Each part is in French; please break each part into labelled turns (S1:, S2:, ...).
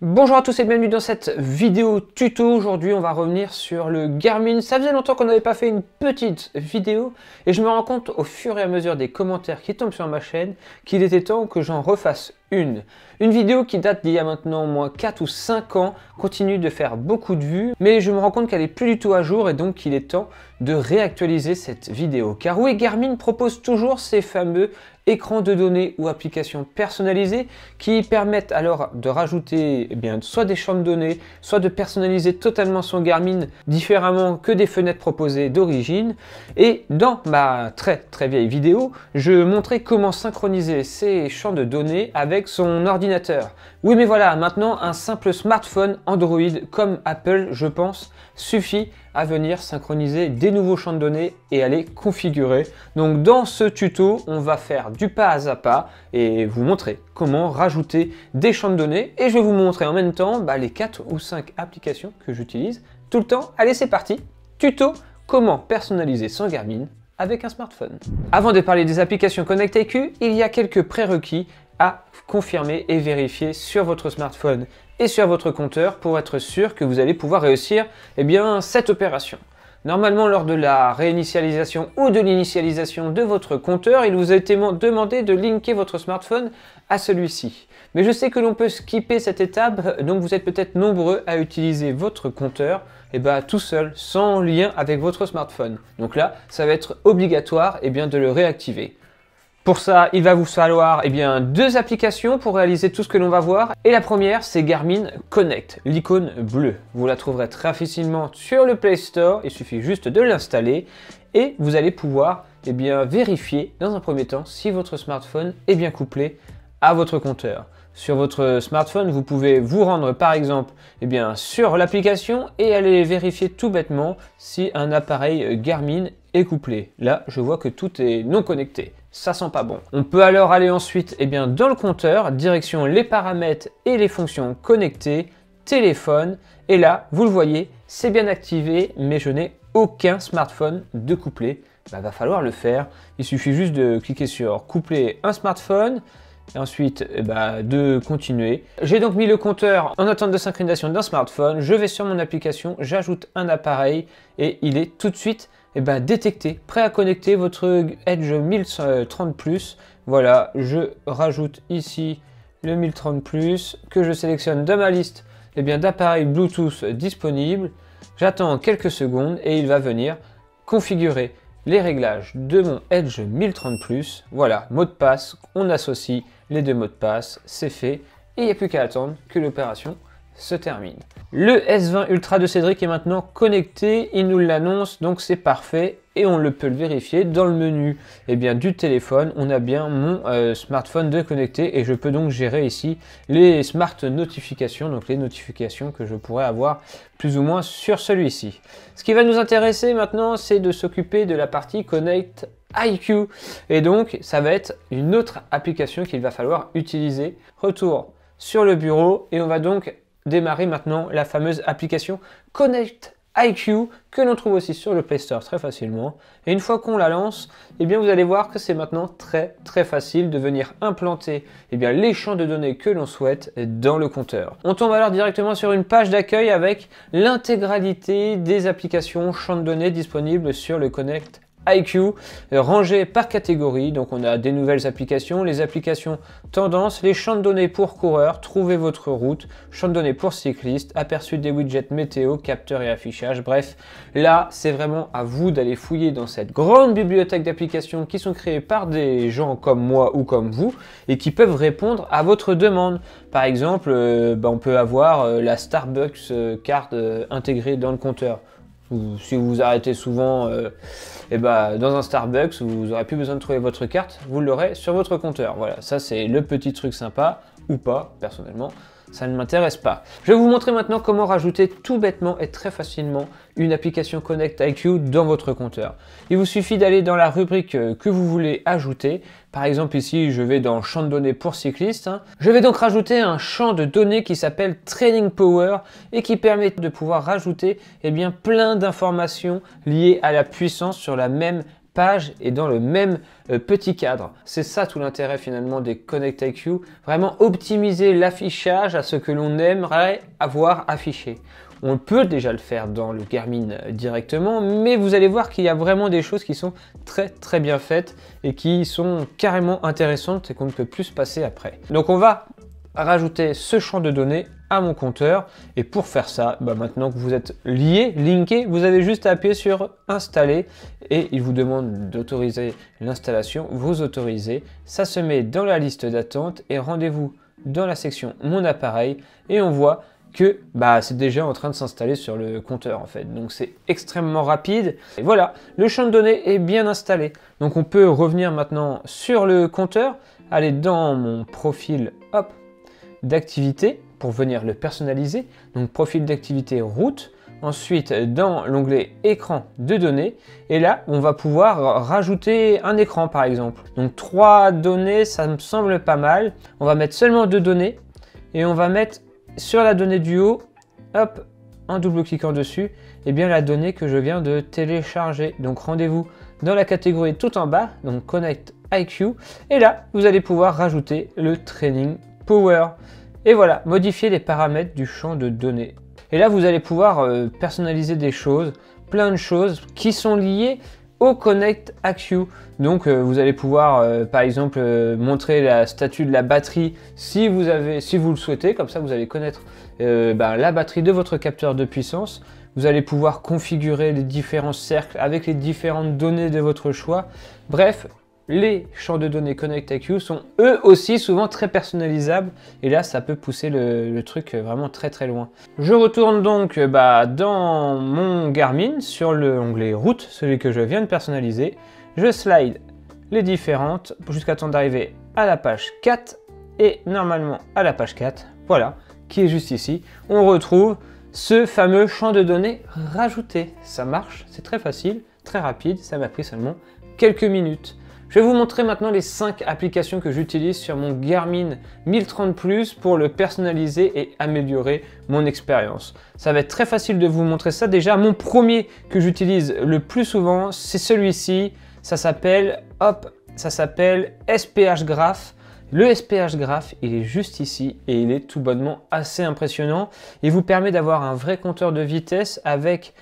S1: Bonjour à tous et bienvenue dans cette vidéo tuto. Aujourd'hui on va revenir sur le Garmin. Ça faisait longtemps qu'on n'avait pas fait une petite vidéo et je me rends compte au fur et à mesure des commentaires qui tombent sur ma chaîne qu'il était temps que j'en refasse une. Une vidéo qui date d'il y a maintenant au moins 4 ou 5 ans, continue de faire beaucoup de vues, mais je me rends compte qu'elle est plus du tout à jour et donc il est temps de réactualiser cette vidéo. Car oui, Garmin propose toujours ces fameux écrans de données ou applications personnalisées qui permettent alors de rajouter soit des champs de données, soit de personnaliser totalement son Garmin différemment que des fenêtres proposées d'origine. Et dans ma très vieille vidéo, je montrais comment synchroniser ces champs de données avec son ordinateur. Oui, mais voilà, maintenant un simple smartphone Android comme Apple, je pense, suffit à venir synchroniser des nouveaux champs de données et à les configurer. Donc dans ce tuto, on va faire du pas à pas et vous montrer comment rajouter des champs de données et je vais vous montrer en même temps les 4 ou 5 applications que j'utilise tout le temps. Allez, c'est parti. Tuto comment personnaliser son Garmin avec un smartphone. Avant de parler des applications Connect IQ, il y a quelques prérequis à confirmer et vérifier sur votre smartphone et sur votre compteur pour être sûr que vous allez pouvoir réussir cette opération. Normalement, lors de la réinitialisation ou de l'initialisation de votre compteur, il vous a été demandé de linker votre smartphone à celui-ci. Mais je sais que l'on peut skipper cette étape, donc vous êtes peut-être nombreux à utiliser votre compteur tout seul, sans lien avec votre smartphone. Donc là, ça va être obligatoire de le réactiver. Pour ça, il va vous falloir deux applications pour réaliser tout ce que l'on va voir. Et la première, c'est Garmin Connect, l'icône bleue. Vous la trouverez très facilement sur le Play Store. Il suffit juste de l'installer et vous allez pouvoir vérifier dans un premier temps si votre smartphone est bien couplé à votre compteur. Sur votre smartphone, vous pouvez vous rendre par exemple sur l'application et aller vérifier tout bêtement si un appareil Garmin est couplé. Là, je vois que tout est non connecté. Ça sent pas bon. On peut alors aller ensuite dans le compteur, direction les paramètres et les fonctions connectées, téléphone. Et là, vous le voyez, c'est bien activé, mais je n'ai aucun smartphone de couplé. Va falloir le faire. Il suffit juste de cliquer sur coupler un smartphone. Et ensuite de continuer. J'ai donc mis le compteur en attente de synchronisation d'un smartphone. Je vais sur mon application, j'ajoute un appareil et il est tout de suite détecté, prêt à connecter votre Edge 1030 Plus. Voilà, je rajoute ici le 1030 Plus que je sélectionne de ma liste d'appareils Bluetooth disponibles. J'attends quelques secondes et il va venir configurer les réglages de mon Edge 1030 Plus. Voilà, mot de passe, on associe les deux mots de passe, c'est fait et il n'y a plus qu'à attendre que l'opération se termine. Le S20 Ultra de Cédric est maintenant connecté, il nous l'annonce, donc c'est parfait et on peut le vérifier dans le menu du téléphone. On a bien mon smartphone de connecté et je peux donc gérer ici les smart notifications, donc les notifications que je pourrais avoir plus ou moins sur celui-ci. Ce qui va nous intéresser maintenant, c'est de s'occuper de la partie Connect IQ et donc ça va être une autre application qu'il va falloir utiliser. Retour sur le bureau et on va donc démarrer maintenant la fameuse application Connect IQ que l'on trouve aussi sur le Play Store très facilement. Et une fois qu'on la lance, vous allez voir que c'est maintenant très facile de venir implanter les champs de données que l'on souhaite dans le compteur. On tombe alors directement sur une page d'accueil avec l'intégralité des applications champs de données disponibles sur le Connect IQ, rangé par catégorie. Donc on a des nouvelles applications, les applications tendance, les champs de données pour coureurs, trouver votre route, champs de données pour cyclistes, aperçu des widgets météo, capteurs et affichage. Bref, là c'est vraiment à vous d'aller fouiller dans cette grande bibliothèque d'applications qui sont créées par des gens comme moi ou comme vous et qui peuvent répondre à votre demande. Par exemple, on peut avoir la Starbucks card intégrée dans le compteur. Ou si vous vous arrêtez souvent dans un Starbucks, vous n'aurez plus besoin de trouver votre carte, vous l'aurez sur votre compteur. Voilà, ça c'est le petit truc sympa, ou pas, personnellement, ça ne m'intéresse pas. Je vais vous montrer maintenant comment rajouter tout bêtement et très facilement une application Connect IQ dans votre compteur. Il vous suffit d'aller dans la rubrique que vous voulez ajouter. Par exemple ici, je vais dans champ de données pour cyclistes. Je vais donc rajouter un champ de données qui s'appelle Training Power et qui permet de pouvoir rajouter plein d'informations liées à la puissance sur la même page et dans le même petit cadre. C'est ça tout l'intérêt finalement des Connect IQ, vraiment optimiser l'affichage à ce que l'on aimerait avoir affiché. On peut déjà le faire dans le Garmin directement, mais vous allez voir qu'il y a vraiment des choses qui sont très bien faites et qui sont carrément intéressantes et qu'on ne peut plus se passer après. Donc on va rajouter ce champ de données à mon compteur et pour faire ça, maintenant que vous êtes linké, vous avez juste à appuyer sur installer et il vous demande d'autoriser l'installation, vous autorisez, ça se met dans la liste d'attente et rendez-vous dans la section mon appareil et on voit que c'est déjà en train de s'installer sur le compteur en fait. Donc c'est extrêmement rapide. Et voilà, le champ de données est bien installé. Donc on peut revenir maintenant sur le compteur, aller dans mon profil d'activité pour venir le personnaliser. Donc profil d'activité route. Ensuite dans l'onglet écran de données. Et là on va pouvoir rajouter un écran par exemple. Donc 3 données, ça me semble pas mal. On va mettre seulement 2 données et on va mettre sur la donnée du haut, en double-cliquant dessus, la donnée que je viens de télécharger. Donc rendez-vous dans la catégorie tout en bas, donc Connect IQ. Et là, vous allez pouvoir rajouter le Training Power. Et voilà, modifier les paramètres du champ de données. Et là, vous allez pouvoir personnaliser des choses, plein de choses qui sont liées au Connect IQ. Donc vous allez pouvoir par exemple montrer la statut de la batterie si vous le souhaitez, comme ça vous allez connaître la batterie de votre capteur de puissance. Vous allez pouvoir configurer les différents cercles avec les différentes données de votre choix. Bref, les champs de données Connect IQ sont eux aussi souvent très personnalisables et là ça peut pousser le truc vraiment très loin. Je retourne donc dans mon Garmin sur l'onglet route, celui que je viens de personnaliser. Je slide les différentes jusqu'à temps d'arriver à la page 4 et normalement à la page 4, voilà, qui est juste ici. On retrouve ce fameux champ de données rajouté. Ça marche, c'est très facile, très rapide, ça m'a pris seulement quelques minutes. Je vais vous montrer maintenant les 5 applications que j'utilise sur mon Garmin 1030 Plus pour le personnaliser et améliorer mon expérience. Ça va être très facile de vous montrer ça. Déjà, mon premier que j'utilise le plus souvent, c'est celui-ci. Ça s'appelle SPH Graph. Le SPH Graph, il est juste ici et il est tout bonnement assez impressionnant. Il vous permet d'avoir un vrai compteur de vitesse avec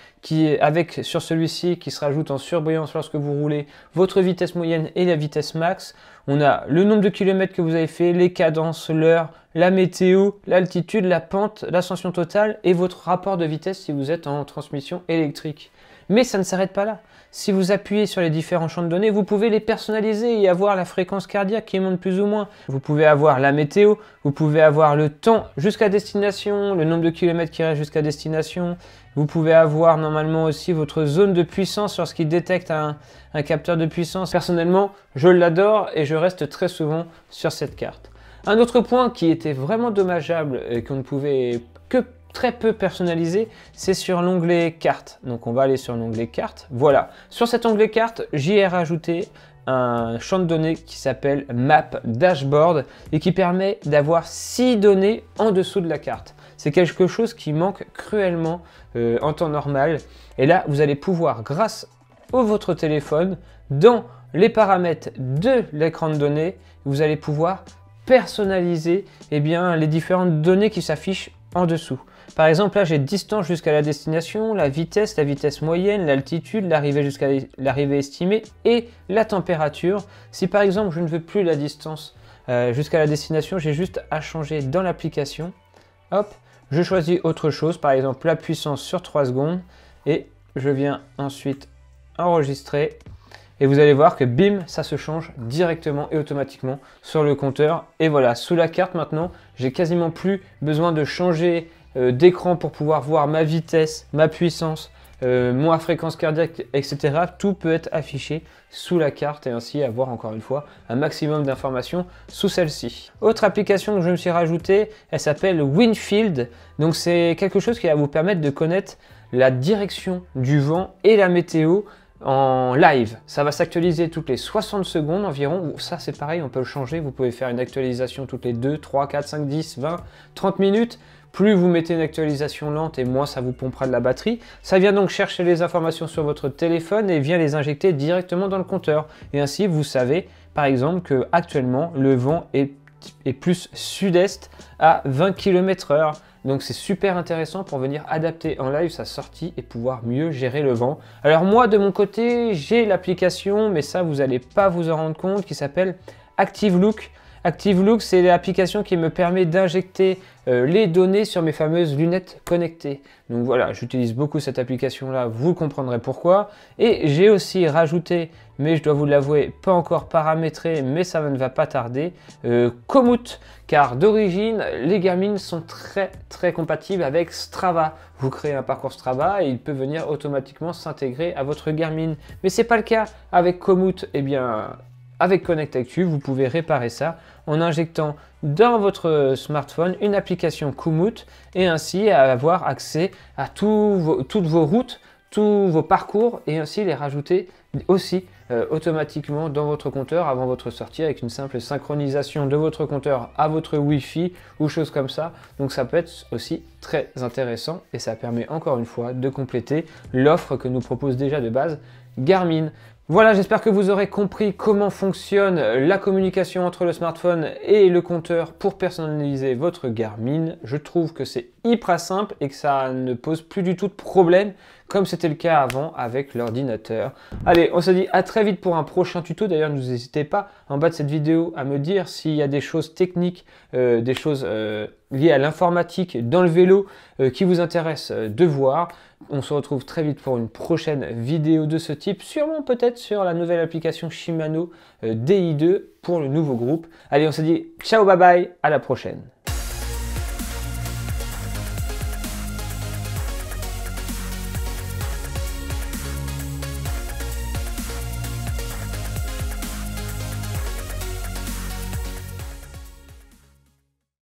S1: sur celui-ci qui se rajoute en surbrillance lorsque vous roulez votre vitesse moyenne et la vitesse max. On a le nombre de kilomètres que vous avez fait, les cadences, l'heure, la météo, l'altitude, la pente, l'ascension totale et votre rapport de vitesse si vous êtes en transmission électrique. Mais ça ne s'arrête pas là. Si vous appuyez sur les différents champs de données, vous pouvez les personnaliser et avoir la fréquence cardiaque qui monte plus ou moins. Vous pouvez avoir la météo, vous pouvez avoir le temps jusqu'à destination, le nombre de kilomètres qui reste jusqu'à destination. Vous pouvez avoir normalement aussi votre zone de puissance lorsqu'il détecte un capteur de puissance. Personnellement, je l'adore et je reste très souvent sur cette carte. Un autre point qui était vraiment dommageable et qu'on ne pouvait que très peu personnalisé, c'est sur l'onglet carte. Donc on va aller sur l'onglet carte. Voilà, sur cet onglet carte, j'y ai rajouté un champ de données qui s'appelle Map Dashboard et qui permet d'avoir 6 données en dessous de la carte. C'est quelque chose qui manque cruellement en temps normal. Et là, vous allez pouvoir, grâce à votre téléphone, dans les paramètres de l'écran de données, vous allez pouvoir personnaliser les différentes données qui s'affichent en dessous. Par exemple, là, j'ai distance jusqu'à la destination, la vitesse moyenne, l'altitude, l'arrivée jusqu'à l'arrivée estimée et la température. Si par exemple, je ne veux plus la distance jusqu'à la destination, j'ai juste à changer dans l'application. Hop, je choisis autre chose, par exemple la puissance sur 3 secondes et je viens ensuite enregistrer. Et vous allez voir que bim, ça se change directement et automatiquement sur le compteur. Et voilà, sous la carte maintenant, j'ai quasiment plus besoin de changer d'écran pour pouvoir voir ma vitesse, ma puissance, ma fréquence cardiaque, etc. Tout peut être affiché sous la carte et ainsi avoir encore une fois un maximum d'informations sous celle-ci. Autre application que je me suis rajoutée, elle s'appelle Winfield. Donc c'est quelque chose qui va vous permettre de connaître la direction du vent et la météo en live. Ça va s'actualiser toutes les 60 secondes environ. Ça c'est pareil, on peut le changer. Vous pouvez faire une actualisation toutes les 2, 3, 4, 5, 10, 20, 30 minutes. plus vous mettez une actualisation lente et moins ça vous pompera de la batterie. Ça vient donc chercher les informations sur votre téléphone et vient les injecter directement dans le compteur. Et ainsi, vous savez par exemple que actuellement le vent est plus sud-est à 20 km/h. Donc c'est super intéressant pour venir adapter en live sa sortie et pouvoir mieux gérer le vent. Alors moi de mon côté, j'ai l'application, mais ça vous n'allez pas vous en rendre compte, qui s'appelle Active Look. Active Look, c'est l'application qui me permet d'injecter les données sur mes fameuses lunettes connectées. Donc voilà, j'utilise beaucoup cette application-là, vous comprendrez pourquoi. Et j'ai aussi rajouté, mais je dois vous l'avouer, pas encore paramétré, mais ça ne va pas tarder, Komoot, car d'origine, les Garmin sont très compatibles avec Strava. Vous créez un parcours Strava et il peut venir automatiquement s'intégrer à votre Garmin. Mais ce n'est pas le cas avec Komoot. Eh bien, avec Connect Actu, vous pouvez réparer ça en injectant dans votre smartphone une application Komoot et ainsi avoir accès à toutes vos routes, tous vos parcours et ainsi les rajouter aussi automatiquement dans votre compteur avant votre sortie avec une simple synchronisation de votre compteur à votre Wi-Fi ou choses comme ça. Donc ça peut être aussi très intéressant et ça permet encore une fois de compléter l'offre que nous propose déjà de base Garmin. Voilà, j'espère que vous aurez compris comment fonctionne la communication entre le smartphone et le compteur pour personnaliser votre Garmin. Je trouve que c'est hyper simple et que ça ne pose plus du tout de problème comme c'était le cas avant avec l'ordinateur. Allez, on se dit à très vite pour un prochain tuto. D'ailleurs, n'hésitez pas en bas de cette vidéo à me dire s'il y a des choses techniques, des choses liées à l'informatique dans le vélo qui vous intéressent de voir. On se retrouve très vite pour une prochaine vidéo de ce type, sûrement peut-être sur la nouvelle application Shimano DI2 pour le nouveau groupe. Allez, on se dit ciao, bye bye, à la prochaine.